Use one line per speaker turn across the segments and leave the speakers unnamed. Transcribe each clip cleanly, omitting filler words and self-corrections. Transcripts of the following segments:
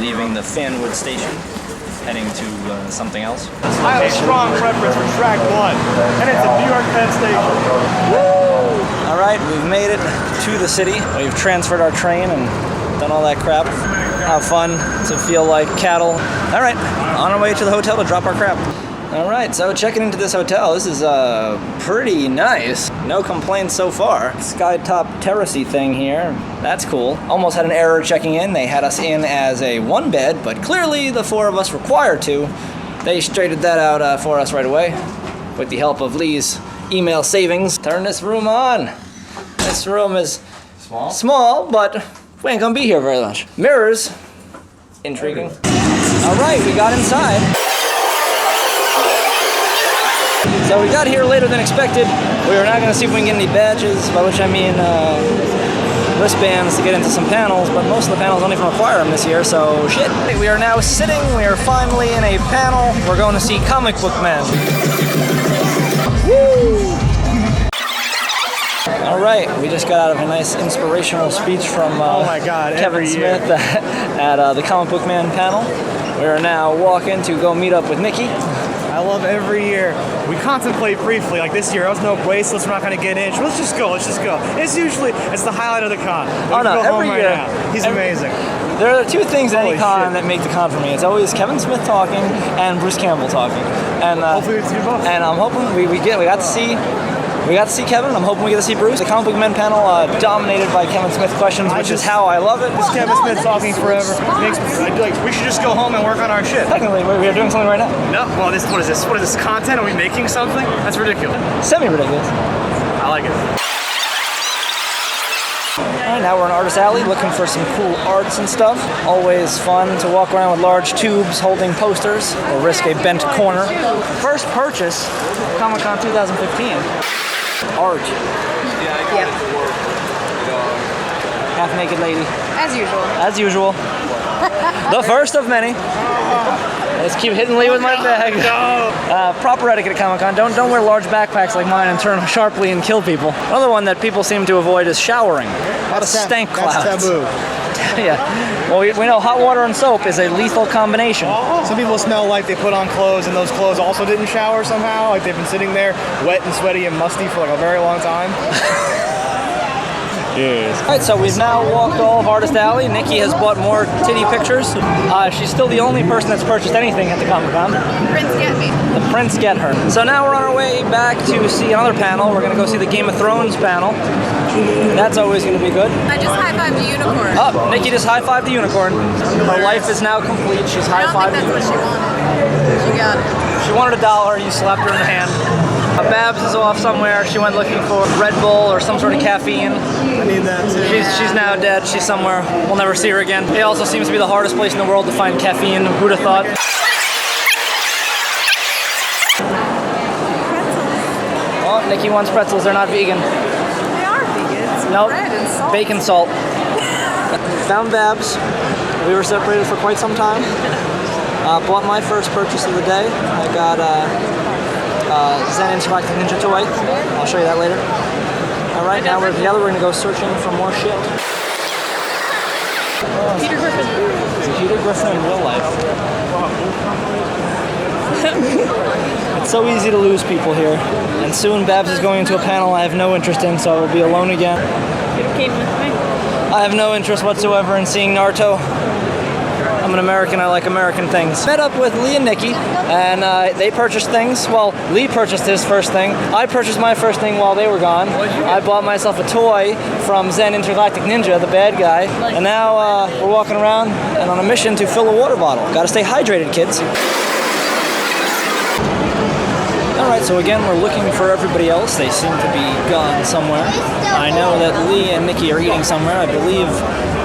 Leaving the Fanwood station, heading to something else.
I have a strong preference for track 1, and it's at New York Penn Station.
Woo! All right, we've made it to the city. We've transferred our train and done all that crap. Have fun to feel like cattle. All right, on our way to the hotel to drop our crap. All right, so checking into this hotel. This is pretty nice. No complaints so far. Skytop terracey thing here. That's cool. Almost had an error checking in. They had us in as a 1 bed, but clearly the 4 of us required 2. They straightened that out for us right away with the help of Lee's email savings. Turn this room on. This room is small, but we ain't gonna be here very much. Mirrors. Intriguing. All right, we got inside. So we got here later than expected. We are now going to see if we can get any badges, by which I mean wristbands to get into some panels, but most of the panels don't even require them this year, so shit. We are now sitting, we are finally in a panel. We're going to see Comic Book Man. Woo! All right, we just got out of a nice inspirational speech from
oh my God,
Kevin Smith at the Comic Book Man panel. We are now walking to go meet up with Nikki.
I love every year. We contemplate briefly, like this year, I was no bracelets, we're not going to get in. Let's just go. It's the highlight of the con.
Oh no, every year.
Right now. He's amazing.
There are 2 things at any con that make the con for me. It's always Kevin Smith talking and Bruce Campbell talking. And
hopefully we get to do both.
And I'm hoping we got to see Kevin. I'm hoping we get to see Bruce. The Comic Book Men panel dominated by Kevin Smith questions, which is how I love it.
This Kevin Smith talking forever. We should just go home and work on our shit.
Technically, we are doing something right now.
No, well, what is this? What is this content? Are we making something? That's ridiculous.
Semi-ridiculous.
I like it.
Alright, now we're in Artist Alley looking for some cool arts and stuff. Always fun to walk around with large tubes holding posters or risk a bent corner. First purchase, Comic-Con 2015. Art.
Yeah.
Half-naked lady.
As usual.
As usual. The first of many. Let's keep hitting Lee with my bag. Proper etiquette at Comic-Con. Don't wear large backpacks like mine and turn sharply and kill people. Another one that people seem to avoid is showering. A lot of stank clouds.
That's taboo.
Yeah. Well, we know hot water and soap is a lethal combination.
Some people smell like they put on clothes and those clothes also didn't shower somehow. Like they've been sitting there wet and sweaty and musty for like a very long time.
Yes. Alright, so we've now walked all of Artist Alley. Nikki has bought more titty pictures. She's still the only person that's purchased anything at the Comic-Con.
Prince get me.
The Prince get her. So now we're on our way back to see another panel. We're going to go see the Game of Thrones panel. That's always going to be good.
I just high-fived a unicorn.
Oh, Nikki just high-fived the unicorn. Her life is now complete. She's high-fived.
I don't think that's what she wanted. She got it.
She wanted $1. You slapped her in the hand. Babs is off somewhere. She went looking for Red Bull or some sort of caffeine.
I need that too.
She's now dead. She's somewhere. We'll never see her again. It also seems to be the hardest place in the world to find caffeine. Who'd have thought? Oh, Nikki wants pretzels. They're not vegan.
They are vegan. It's
Nope.
bread and salt.
Bacon salt. Found Babs. We were separated for quite some time. Bought my first purchase of the day. I got Zen Interactive Ninja toy. I'll show you that later. Alright, now we're together. We're going to go searching for more shit.
Peter Griffin.
It's Peter Griffin in real life. It's so easy to lose people here. And soon Babs is going into a panel I have no interest in, so I will be alone again.
You came with me.
I have no interest whatsoever in seeing Naruto. I'm an American, I like American things. Met up with Lee and Nikki, and they purchased things. Well, Lee purchased his first thing. I purchased my first thing while they were gone. I bought myself a toy from Zen Intergalactic Ninja, the bad guy. And now we're walking around and on a mission to fill a water bottle. Gotta stay hydrated, kids. Alright, so again, we're looking for everybody else. They seem to be gone somewhere. I know that Lee and Nikki are eating somewhere. I believe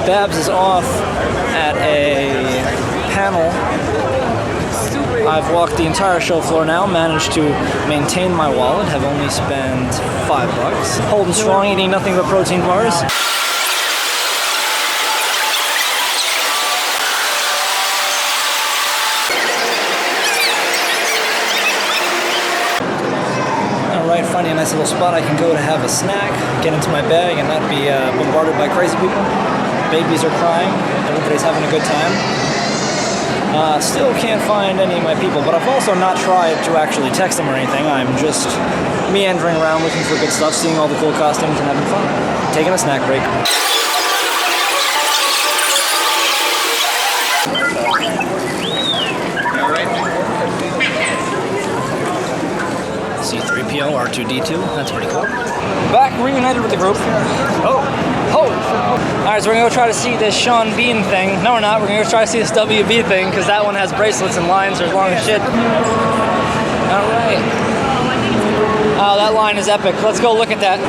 Babs is off at a panel. I've walked the entire show floor now, managed to maintain my wallet, have only spent $5. Holding strong, eating nothing but protein bars. Alright, finding a nice little spot I can go to have a snack, get into my bag, and not be bombarded by crazy people. Babies are crying. Everybody's having a good time. Still can't find any of my people, but I've also not tried to actually text them or anything. I'm just meandering around looking for good stuff, seeing all the cool costumes and having fun. Taking a snack break. C-3PO, R2-D2, that's pretty cool. Back reunited with the group. Oh! Alright, so we're gonna go try to see this Sean Bean thing. No, we're not. We're gonna go try to see this WB thing, because that one has bracelets and lines are as long as shit. Alright. Oh, that line is epic. Let's go look at that.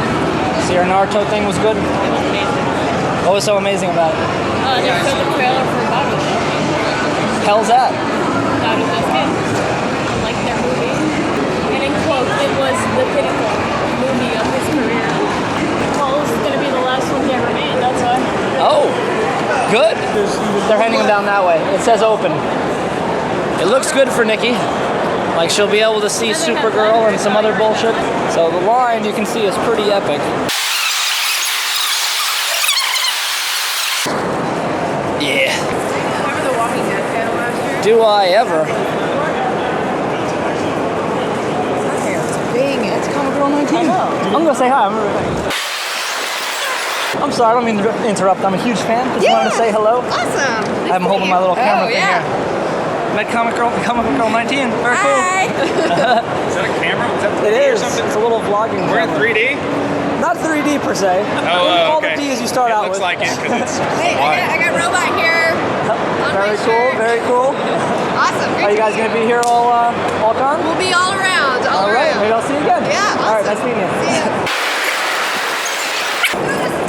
See, our Naruto thing was good? What was so amazing about it?
They showed the trailer for Bobby.
Hell's that?
Bobby Biscuit. Like their movie. And in quotes, it was the pinnacle movie of his career. Well, this is going to be the last one he ever made, that's why.
Oh, good. They're handing them down that way. It says open. It looks good for Nikki. Like she'll be able to see Supergirl and some other bullshit. So the line you can see is pretty epic. Yeah.
Remember the Walking Dead panel last year?
Do I ever?
Dang it, it's Comic Girl 19.
I know. I'm gonna say hi. I'm sorry, I don't mean to interrupt. I'm a huge fan. Just wanted to say hello.
Awesome.
I'm holding my little camera thing
yeah.
here. Met Comic Girl 19. Very cool.
Hi.
Is that a camera? Is that 3D
It
or
is.
something?
It's a little vlogging
We're in
camera.
3D?
Not 3D per se.
Oh,
All
okay.
the D's you start out
It looks
with.
like it because it's
Hey, I got Robot here.
Very cool. Very cool.
Awesome.
Are you guys gonna be here all con?
We'll be all around.
All right. Maybe I'll see you again.
Yeah,
All right.
awesome.
Nice meeting you.
See ya.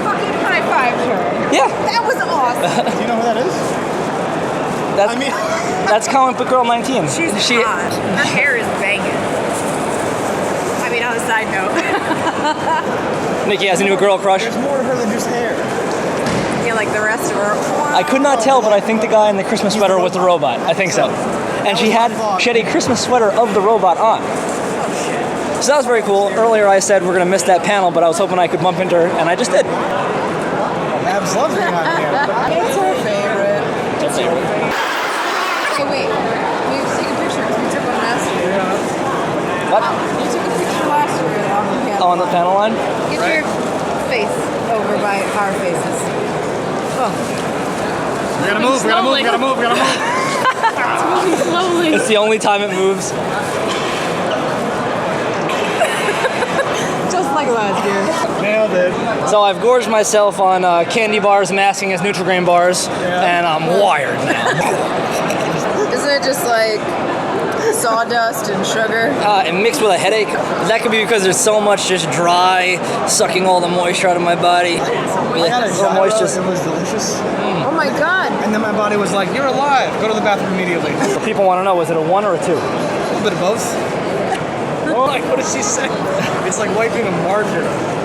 Fucking high five her.
Yeah.
That was awesome.
Do you know who that is?
That's that's Comic Book Girl 19.
She's hot. Her hair is banging. I mean, on a side note.
Nikki has a new girl crush.
There's more to her than just hair.
Yeah, like the rest of her.
I could not tell, but I think the guy in the Christmas sweater was the robot. I think so. And she had a Christmas sweater of the robot on. So that was very cool. Earlier I said we're gonna miss that panel, but I was hoping I could bump into her, and I just did.
Abs loves being on camera.
It's her favorite. Okay, wait. We have to take a picture because we took one last year.
What?
You took a picture last year on the panel.
Oh, on the panel line?
Get your face over by our faces. Oh.
We gotta move, we gotta move, we gotta move, we gotta move.
It's moving slowly.
It's the only time it moves.
Just like last year.
Nailed it.
So I've gorged myself on candy bars masking as Nutri-Grain bars, and I'm wired now.
Isn't it just like sawdust and sugar?
And mixed with a headache. That could be because there's so much just dry, sucking all the moisture out of my body.
I had a
Little
gyro,
moisture.
it was delicious.
Oh my god.
And then my body was like, you're alive. Go to the bathroom immediately. A
People want to know, was it a 1 or a 2?
little bit of both. Oh, like, what does she say? It's like wiping a marker.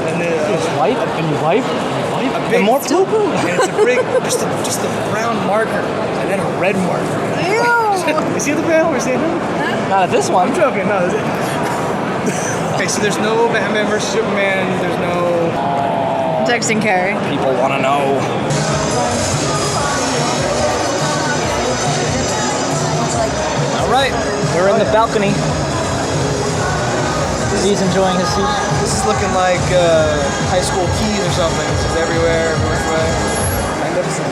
And then
Wipe? And you wipe? And you wipe?
a big
And more poo-poo?
And it's a big, just a brown marker. And then a red marker.
Ew.
You see the panel? We're seeing him?
Not at this one.
I'm joking. No. Okay, so there's no Batman versus Superman. There's no.
Texting Carrie.
People want to know. All right, we're in the balcony. He's enjoying his seat.
This is looking like high school keys or something. This is everywhere, every which way. Magnificent.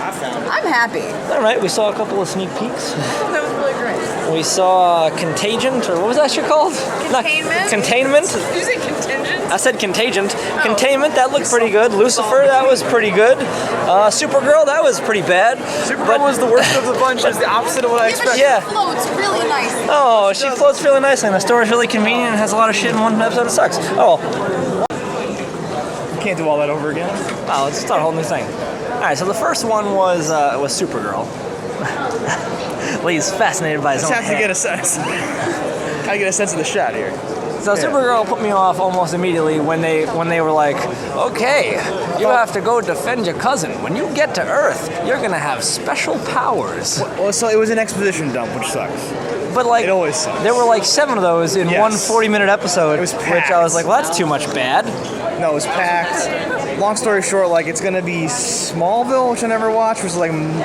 I found it.
I'm happy.
All right, we saw a couple of sneak peeks.
I thought that was really great.
We saw Contagion, or what was that shit called?
Containment?
Containment?
Did you say contingent?
I said Contagion. Containment, that looked pretty good. Lucifer, that was pretty good. Supergirl, that was pretty bad.
Supergirl was the worst of the bunch. It's the opposite of what I expected.
Yeah.
Floats really nice.
Oh, she floats really nicely, and the story's really convenient and has a lot of shit in one episode. It sucks. Oh,
Can't do all that over again.
wow, let's start a whole new thing. All right, so the first one was Supergirl. Lee's fascinated by his
Just
own
have to
hair.
get a sense. Gotta get a sense of the shot here.
So Supergirl put me off almost immediately when they were like, okay, you have to go defend your cousin. When you get to Earth, you're gonna have special powers.
Well, so it was an exposition dump, which sucks.
But like,
It always sucks.
there were like 7 of those in
Yes.
one 40-minute episode,
It was
which I was like, well, that's too much bad.
No, it was packed. Long story short, like it's gonna be Smallville, which I never watched, which is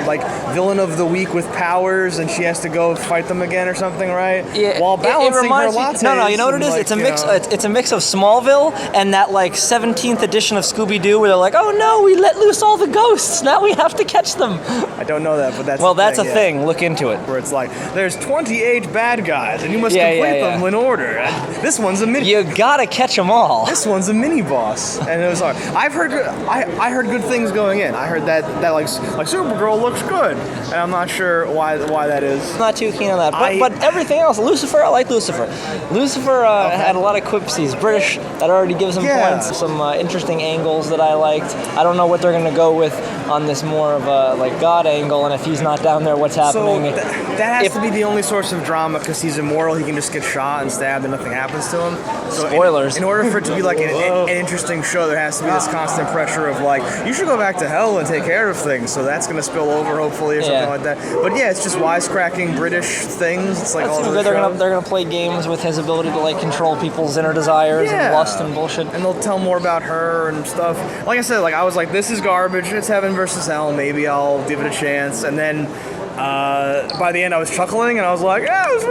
like villain of the week with powers, and she has to go fight them again or something, right?
Yeah,
While balancing her lattes.
No, you know what it
and,
is?
like,
It's a
you
mix.
know-
It's a mix of Smallville and that like 17th edition of Scooby-Doo, where they're like, "Oh no, we let loose all the ghosts. Now we have to catch them."
I don't know that, but that's
Well,
the
that's a
yeah.
thing. Look into it.
Where it's like there's 28 bad guys, and you must
Yeah,
complete
yeah,
them
yeah.
in order. And this one's a mini.
You gotta catch them all.
This one's a mini boss, and it was hard. I've heard I heard good things going in. I heard that like Supergirl looks good, and I'm not sure why that is.
I'm not too keen on that,
I-
but everything else, Lucifer, I like Lucifer. Lucifer had a lot of quips. He's British. That already gives him
Yeah.
points. Some interesting angles that I liked. I don't know what they're gonna go with on this more of a like God angle, and if he's not down there, what's
So
happening?
that has
If-
to be the only source of drama because he's immortal. He can just get shot and stabbed and nothing happens to him. So
Spoilers.
In order for it to be like an interesting show, there has to be this constant pressure of like, you should go back to hell and take care of things. So that's going to spill over hopefully or something
Yeah.
like that. But yeah, it's just wisecracking British things. It's like
That
all
seems
over
good.
the
They're
show.
gonna play games with his ability to like control people's inner desires and lust and bullshit.
And they'll tell more about her and stuff. Like I said, like I was like, this is garbage. It's heaven versus hell. Maybe I'll give it a chance. And then by the end, I was chuckling and I was like, yeah,
that was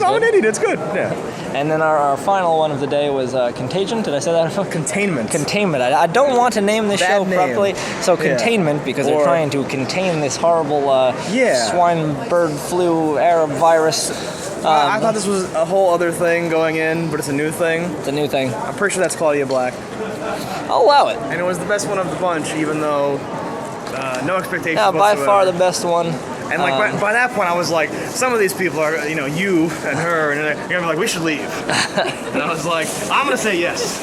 I'm an
good.
idiot. It's good. Yeah.
And then our final one of the day was Contagion. Did I say that?
Containment.
Containment. I don't want to name this
Bad
show
name.
properly. So
Yeah.
Containment, because they're
Or-
trying to contain this horrible
Yeah.
swine bird flu Arab virus.
I thought this was a whole other thing going in, but it's a new thing.
It's a new thing.
I'm pretty sure that's Claudia Black.
I'll allow it.
And it was the best one of the bunch, even though no expectations
Yeah, by
whatsoever.
far the best one.
And like by that point, I was like, some of these people are, you and her, and they're gonna be like, we should leave. And I was like, I'm gonna say yes.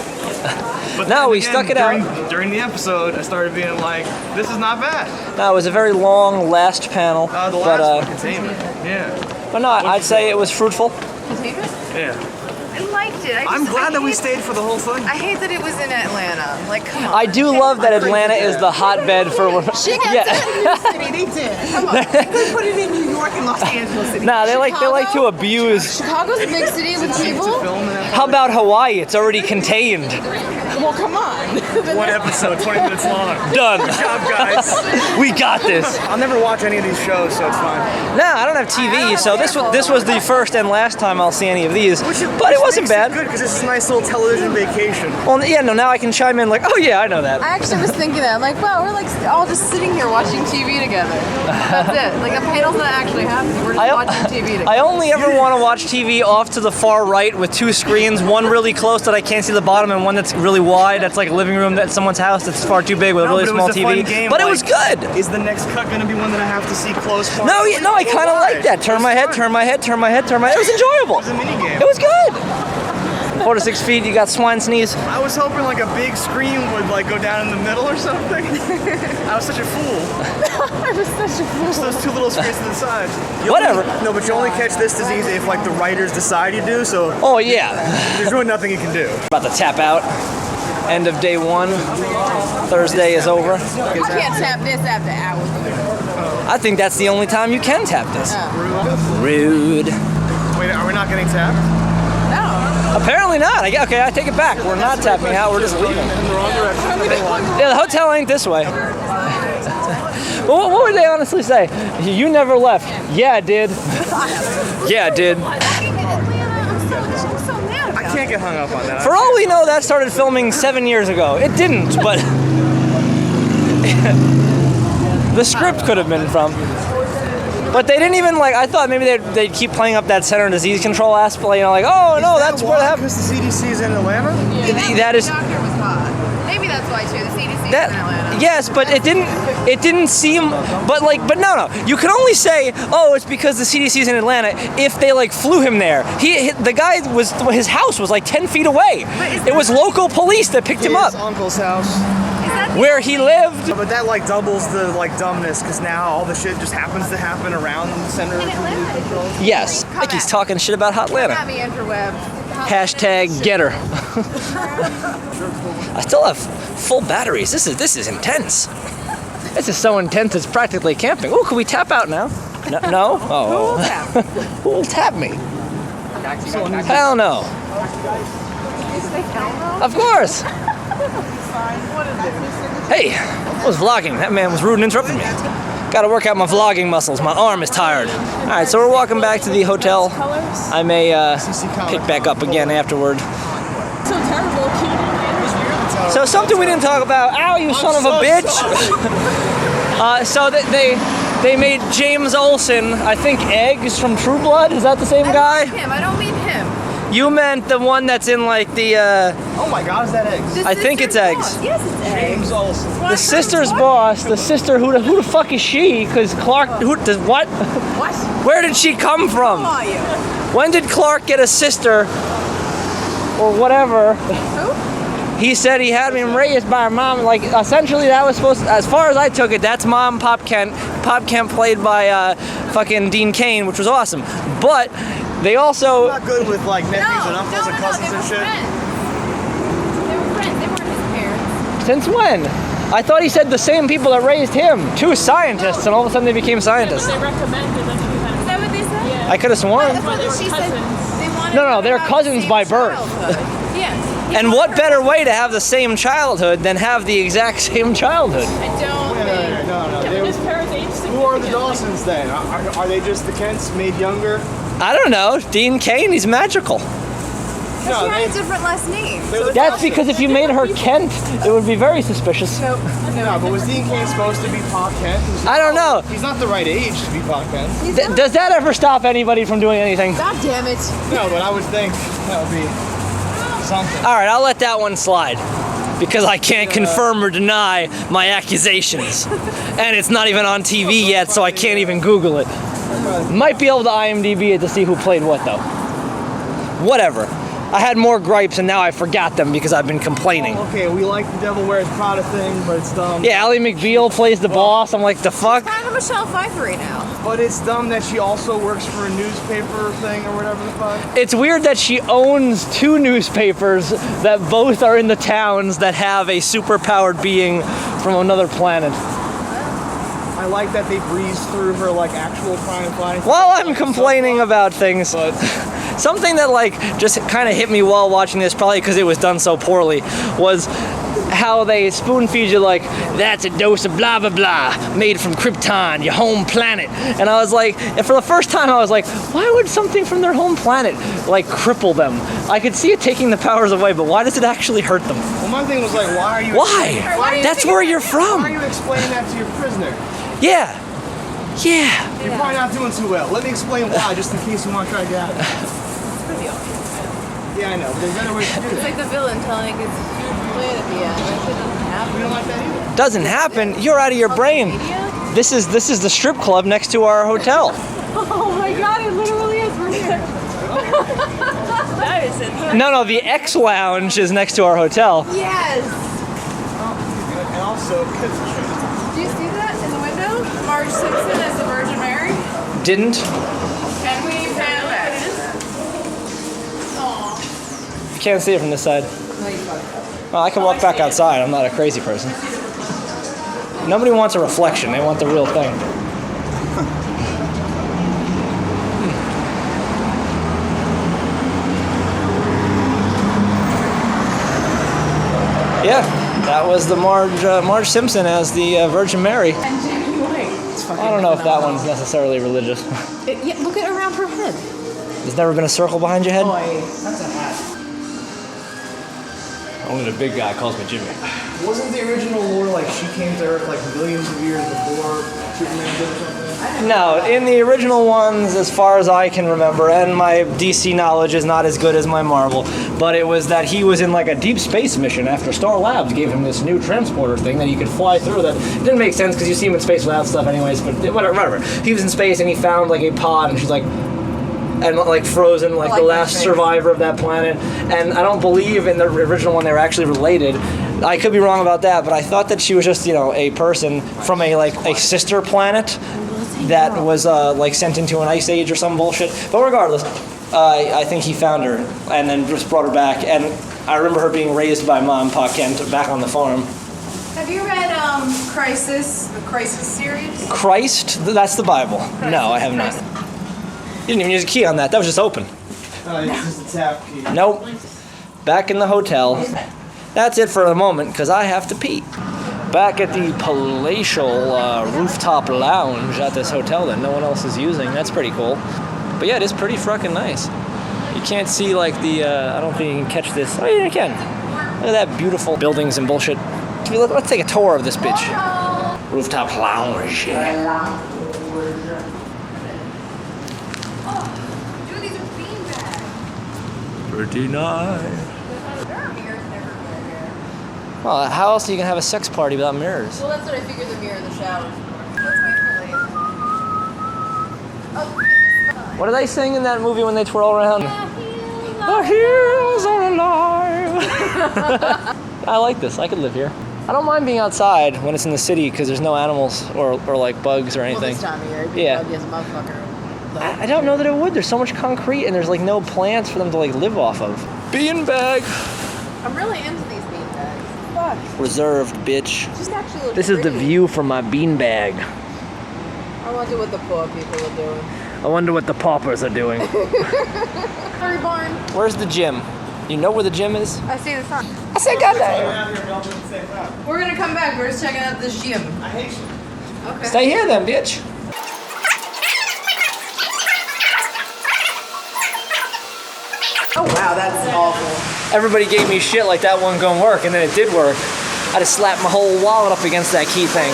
But
No,
then
we
again,
stuck it out.
During the episode, I started being like, this is not bad.
No, it was a very long last panel.
The
but,
last one, Containment. Yeah.
but no, I'd say it was fruitful.
Containment?
Yeah.
I liked it.
I'm glad that we stayed for the whole thing.
I hate that it was in Atlanta. Like, come on.
I do love that Atlanta is the hotbed for.
She got
Yeah.
that in the city. They did. Come on. They could put it in New York and Los Angeles City.
Nah, they like to abuse.
Chicago's a big city with people.
How about Hawaii? It's already contained.
Well, come on.
One episode, 20 minutes long.
Done.
Good job, guys.
We got this.
I'll never watch any of these shows, so it's fine.
Nah, I don't have TV, so this was the first and last time I'll see any of these. But it wasn't bad.
Good because it's a nice little television vacation.
Well, yeah, no, now I can chime in like, oh yeah, I know that.
I actually was thinking that. I'm like, wow, we're like all just sitting here watching TV together. That's it. Like the panel's not actually happening. We're just watching TV together.
I only ever want to watch TV off to the far right with 2 screens, one really close that I can't see the bottom, and one that's really wide. That's like a living room at someone's house that's far too big with a really
but it
small
was a
TV.
fun game,
But it
like,
was good.
Is the next cut going to be one that I have to see close?
No, I kind of like that. Turn my head. It was enjoyable.
It was a mini game.
It was good. 4 to 6 feet. You got swine sneeze.
I was hoping like a big screen would like go down in the middle or something. I was such a fool.
I was such a fool.
Just those 2 little screens to the side.
Whatever.
No, but you only catch this disease if like the writers decide you do. So
Oh yeah.
there's really nothing you can do.
About to tap out. End of day 1. Thursday is over.
I can't tap this after hours.
I think that's the only time you can tap this. Rude.
Wait, are we not getting tapped?
No.
Apparently not. Okay, I take it back. We're not tapping out. We're just leaving.
In the wrong direction.
Yeah, the hotel ain't this way. Well, what would they honestly say? You never left. Yeah, I did. Yeah, I did.
I'm so mad.
I can't get hung up on that.
For all we know, that started filming 7 years ago. It didn't, but the script could have been from. But they didn't even I thought maybe they'd keep playing up that center disease control aspect, like, oh no, that's what happened.
Because the CDC's in Atlanta?
That is.
The doctor was hot. Maybe that's why too. The CDC is in
That,
Atlanta.
yes, but it didn't seem, but no, you can only say, oh, it's because the CDC's in Atlanta if they flew him there. The guy his house was 10 feet away. It was local police that picked him up
His uncle's house.
where he lived.
But that doubles the dumbness because now all the shit just happens to happen around the center of the control.
Yes, like he's talking shit about
Come
Hotlanta.
at me, interweb.
Hashtag get her. I still have full batteries. This is intense. This is so intense it's practically camping. Oh, can we tap out now? No? Oh. Who will tap me? Hell no. Of course. Hey, I was vlogging. That man was rude and interrupted me. Gotta work out my vlogging muscles. My arm is tired. Alright, so we're walking back to the hotel. I may pick back up again afterward.
So terrible.
So something we didn't talk about. Ow, you son of a bitch! So they made James Olsen, I think, eggs from True Blood. Is that the same guy?
I don't mean him.
You meant the one that's in like the.
Oh my God, is that eggs?
The
I think it's eggs.
boss. Yes, it's eggs.
James Olsen.
The sister's boss. The sister. Who the fuck is she? Because Clark. Who does what?
What?
Where did she come from?
Who are you?
When did Clark get a sister? Or whatever.
Who?
He said he had been raised by her mom. Like, essentially, that was supposed to, as far as I took it, that's Mom Pop Kent. Pop Kent played by fucking Dean Cain, which was awesome. But they also.
Not good with like nephews and uncles and cousins
they
and
were
shit.
friends. They were friends. They weren't his parents.
Since when? I thought he said the same people that raised him. Two scientists, and all of a sudden they became scientists.
They recommended that you
Is that what they said?
Yeah.
I could have sworn.
I thought that she said they wanted
No,
to
they're
have
cousins
the
by
same
birth.
childhood. Yeah.
And what better way to have the same childhood than have the exact same childhood?
I don't think.
No.
His parents aged
Who are the
significantly.
Dawsons then? Are they just the Kents made younger?
I don't know. Dean Cain, he's magical.
She
No,
had a different last name.
They're the
That's
Dawsons.
because if you made her Kent, it would be very suspicious.
No, but was Dean Cain supposed to be Pop Kent?
I don't know.
He's not the right age to be Pop Kent.
Does that ever stop anybody from doing anything?
God damn it.
No, but I would think that would be something.
All right, I'll let that one slide because I can't confirm or deny my accusations. And it's not even on TV yet, so I can't even Google it. Might be able to IMDb it to see who played what, though. Whatever. I had more gripes and now I forgot them because I've been complaining.
Okay, we like the Devil Wears Prada thing, but it's dumb.
Yeah, Ally McBeal plays the boss. I'm like, the fuck?
Kind of Michelle Pfeiffer right now.
But it's dumb that she also works for a newspaper thing or whatever the fuck.
It's weird that she owns two newspapers that both are in the towns that have a superpowered being from another planet.
I like that they breeze through her like actual crime fighting.
While I'm complaining about things,
But
something that like just kind of hit me while watching this, probably because it was done so poorly, was how they spoon feed you like, that's a dose of blah blah blah made from Krypton, your home planet. And I was like, and for the first time I was like, why would something from their home planet like cripple them? I could see it taking the powers away, but why does it actually hurt them?
well, my thing was like, why are you?
Why? That's where you're
Why are
from.
you explaining that to your prisoner?
Yeah. Yeah.
You're probably not doing too well. Let me explain why, just in case you want to try to get out of it. Yeah, I know. But there's better ways to do
It's
that.
like the villain telling his plan at the end. That shit doesn't happen.
We don't like that either.
Doesn't happen. You're out of your brain. This is the strip club next to our hotel.
Oh my god, it literally is right here. That is it.
No, the X Lounge is next to our hotel.
Yes!
And also,
Do you see that in the window? Marge Simpson as the Virgin Mary?
Didn't?
Can we fan that?
You can't see it from this side. Well, I can walk back outside. I'm not a crazy person. Nobody wants a reflection. They want the real thing. Yeah, that was the Marge Simpson as the Virgin Mary. I don't know if that one's necessarily religious.
Yeah, look at around her head.
There's never been a circle behind your head?
that's a hat.
Only the big guy calls me Jimmy.
Wasn't the original lore like she came to Earth like millions of years before Superman did or something?
No, in the original ones, as far as I can remember, and my DC knowledge is not as good as my Marvel, but it was that he was in like a deep space mission after Star Labs gave him this new transporter thing that he could fly through. That it didn't make sense because you see him in space without stuff anyways, but whatever. He was in space and he found like a pod and she's like, and like frozen, like the last survivor of that planet. And I don't believe in the original one they were actually related. I could be wrong about that, but I thought that she was just, you know, a person from a like a sister planet that was like sent into an ice age or some bullshit. But regardless, I think he found her and then just brought her back. And I remember her being raised by Mom and Pa Kent back on the farm.
Have you read Crisis, the Crisis series?
Christ? That's the Bible. No, I have not. You didn't even use a key on that. That was just open.
It's just a tap key.
Nope. Back in the hotel. That's it for the moment, because I have to pee. Back at the palatial rooftop lounge at this hotel that no one else is using. That's pretty cool. But yeah, it is pretty fucking nice. You can't see like the, I don't think you can catch this. Oh yeah, you can. Look at that beautiful buildings and bullshit. Let's take a tour of this bitch. Rooftop lounge.
Dude, these are beanbags.
Pretty nice.
There are mirrors everywhere here.
Well, how else are you gonna have a sex party without mirrors?
Well, that's what I figured the mirror in the shower was for. Let's wait for later. Oh,
What are they sing in that movie when they twirl around? The heroes are alive. I like this. I could live here. I don't mind being outside when it's in the city because there's no animals or like bugs or anything.
well, this time of year, it'd be
Yeah.
buggy as a motherfucker.
I don't know that it would. There's so much concrete and there's like no plants for them to like live off of. Beanbag.
I'm really into these beanbags. Fuck.
Reserved, bitch.
Just actually looks
This is the
pretty.
view from my beanbag.
I wonder what the poor people are doing.
I wonder what the paupers are doing.
Hurry, barn.
Where's the gym? You know where the gym is?
I see the sign.
I said, goddamn.
We're gonna come back. We're just checking out this gym.
I hate you.
Okay.
Stay here then, bitch.
Oh wow, that's awful.
Everybody gave me shit like that wasn't gonna work, and then it did work. I just slapped my whole wallet up against that key thing.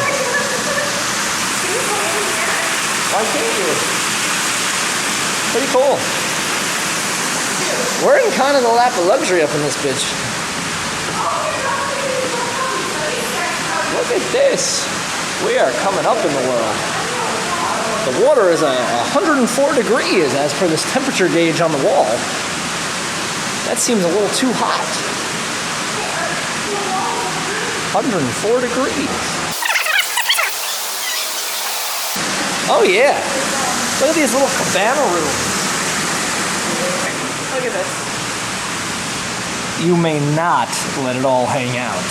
Why can't you? Pretty cool. We're in kind of the lap of luxury up in this bitch. Look at this. We are coming up in the world. The water is 104 degrees as per this temperature gauge on the wall. That seems a little too hot. 104 degrees. Oh yeah. Look at these little cabana rooms. Look at this. You may not let it all hang out.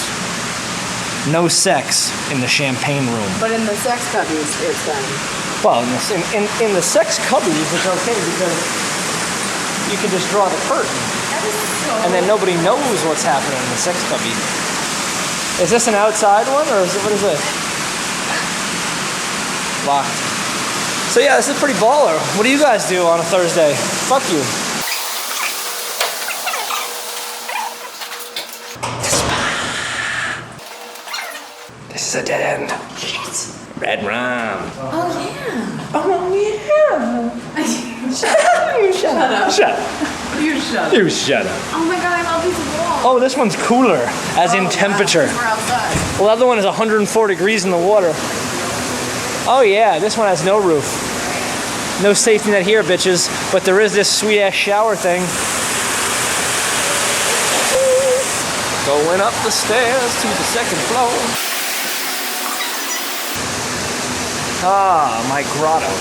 No sex in the champagne room.
But in the sex cubbies, it's
Well, in the sex cubbies, it's okay because you can just draw the curtain. And then nobody knows what's happening in the sex cubby. Is this an outside one, or what is it? Locked. So yeah, this is pretty baller. What do you guys do on a Thursday? Fuck you. This is a dead end. Shit. Red rum.
Oh yeah.
Oh yeah. Shut up. Shut up.
You shut
You shut up.
Oh my god, I love these walls.
Oh, this one's cooler, as in temperature.
We're outside.
Well, the other one is 104 degrees in the water. Oh yeah, this one has no roof. No safety net here, bitches. But there is this sweet ass shower thing. Going up the stairs to the second floor. Ah, my grotto.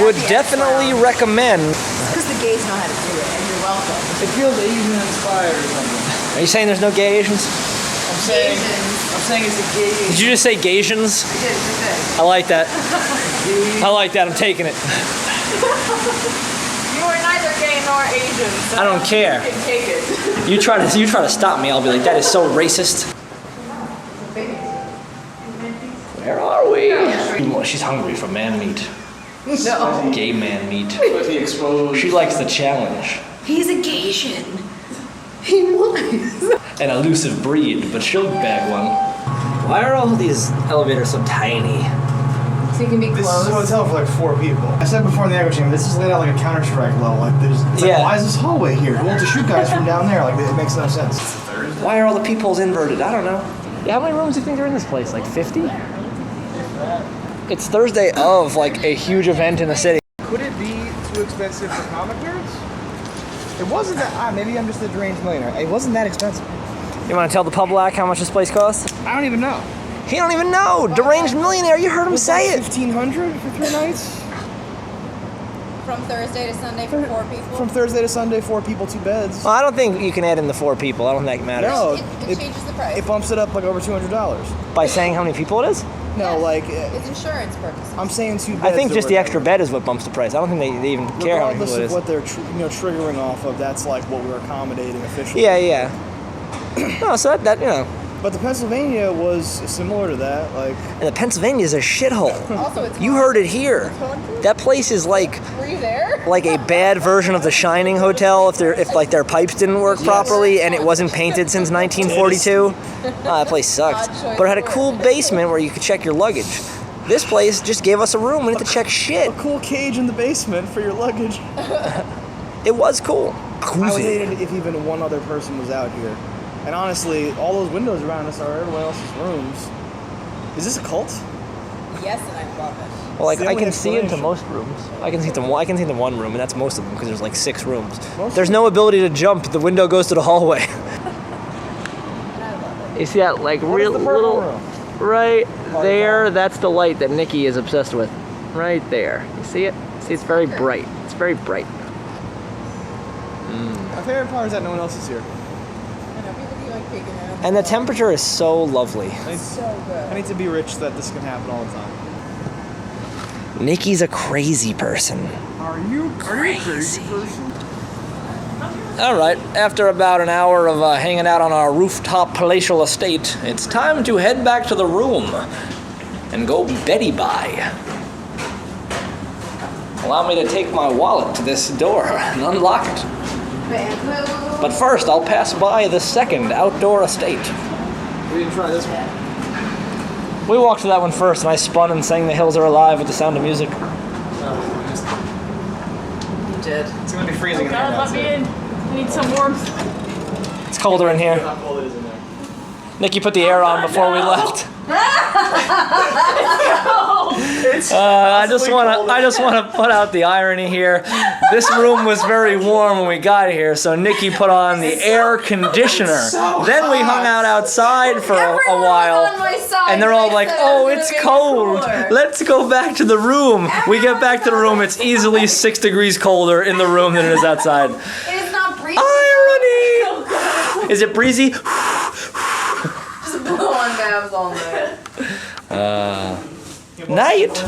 Would definitely recommend.
Because the gays know how to do it, and you're welcome.
It feels Asian inspired or something.
Are you saying there's no gay Asians?
I'm saying it's a gay.
Did you just say Gaysians?
I did, you did.
I like that. I like that. I'm taking it.
You are neither gay nor Asian. So
I don't care.
You can take it.
You try to stop me. I'll be like, that is so racist. Where are we? Oh, she's hungry for man meat.
No.
Gay man meat.
But he exposed.
She likes the challenge.
He's a Gaysian. He was.
An elusive breed, but she'll bag one. Why are all these elevators so tiny?
So you can be
This is a
close.
hotel for like 4 people. I said before in the echo chamber, this is laid out like a Counter-Strike level. Like there's, it's
Yeah.
like, why is this hallway here? Who wants to shoot guys from down there? Like it makes no sense.
Why are all the peepholes inverted? I don't know. Yeah, how many rooms do you think are in this place? Like 50? It's Thursday of like a huge event in the city.
Could it be too expensive for comic nerds? It wasn't that. Maybe I'm just a deranged millionaire. It wasn't that expensive.
You want to tell the public how much this place costs?
I I don't even know.
He don't even know. Deranged millionaire. You heard him say it.
1,500 for 3 nights.
From Thursday to Sunday for 4 people.
From Thursday to Sunday, 4 people, 2 beds.
Well, I don't think you can add in the 4 people. I don't think that matters.
No,
It changes the price.
It bumps it up like over $200.
By saying how many people it is?
No,
Yes.
like
It's insurance purposes.
I'm saying 2 beds.
I think
that
just
we're
the extra
covering.
bed is what bumps the price. I don't think they even care how many
Regardless
people it
of
is.
what they're triggering off of, that's like what we're accommodating officially.
Yeah. No, so that you know.
But the Pennsylvania was similar to that. Like,
And the Pennsylvania is a shithole.
Also, it's
You heard it here. That place is like
Were you there?
a bad version of the Shining Hotel if their pipes didn't work properly and it wasn't painted since 1942. That place sucked.
Odd choice
But it had a
of
cool
word.
basement where you could check your luggage. This place just gave us a room. We didn't have to check shit.
a cool cage in the basement for your luggage.
It was cool.
I would hate it if even one other person was out here. And honestly, all those windows around us are everyone else's rooms. Is this a cult?
Yes, and I love it.
Well, like
It's the
I
only
can see into
explanation.
most rooms. I can see into one room, and that's most of them because there's like 6 rooms.
Most
There's no ability to jump. The window goes to the hallway.
And I love it.
You see that like
What is the purple room?
right there? That's the light that Nikki is obsessed with. Right there. You see it? See, it's very bright. It's very bright.
My favorite part is that no one else is here.
I know people be like peeking out.
And the temperature is so lovely.
So good.
I need to be rich so that this can happen all the time.
Nikki's a crazy person.
Are you crazy person?
All right, after about an hour of hanging out on our rooftop palatial estate, it's time to head back to the room and go Betty by. Allow me to take my wallet to this door and unlock it. But first, I'll pass by the second outdoor estate.
We didn't try this one.
We walked to that one first, and I spun and sang The Hills Are Alive with the sound of music.
You did.
It's gonna be freezing in
God,
here.
let me in. I need some warmth.
It's colder in here.
How cold it is in there.
Nikki put the air on before we left. I just want to put out the irony here. This room was very warm when we got here, so Nikki put on the air conditioner. Then we hung out outside for a while, and they're all like, "Oh, it's cold. Let's go back to the room." We get back to the room. It's easily 6 degrees colder in the room than it is outside.
It is not breezy.
Irony. Is it breezy?
Just blow on Babs all night.
Night.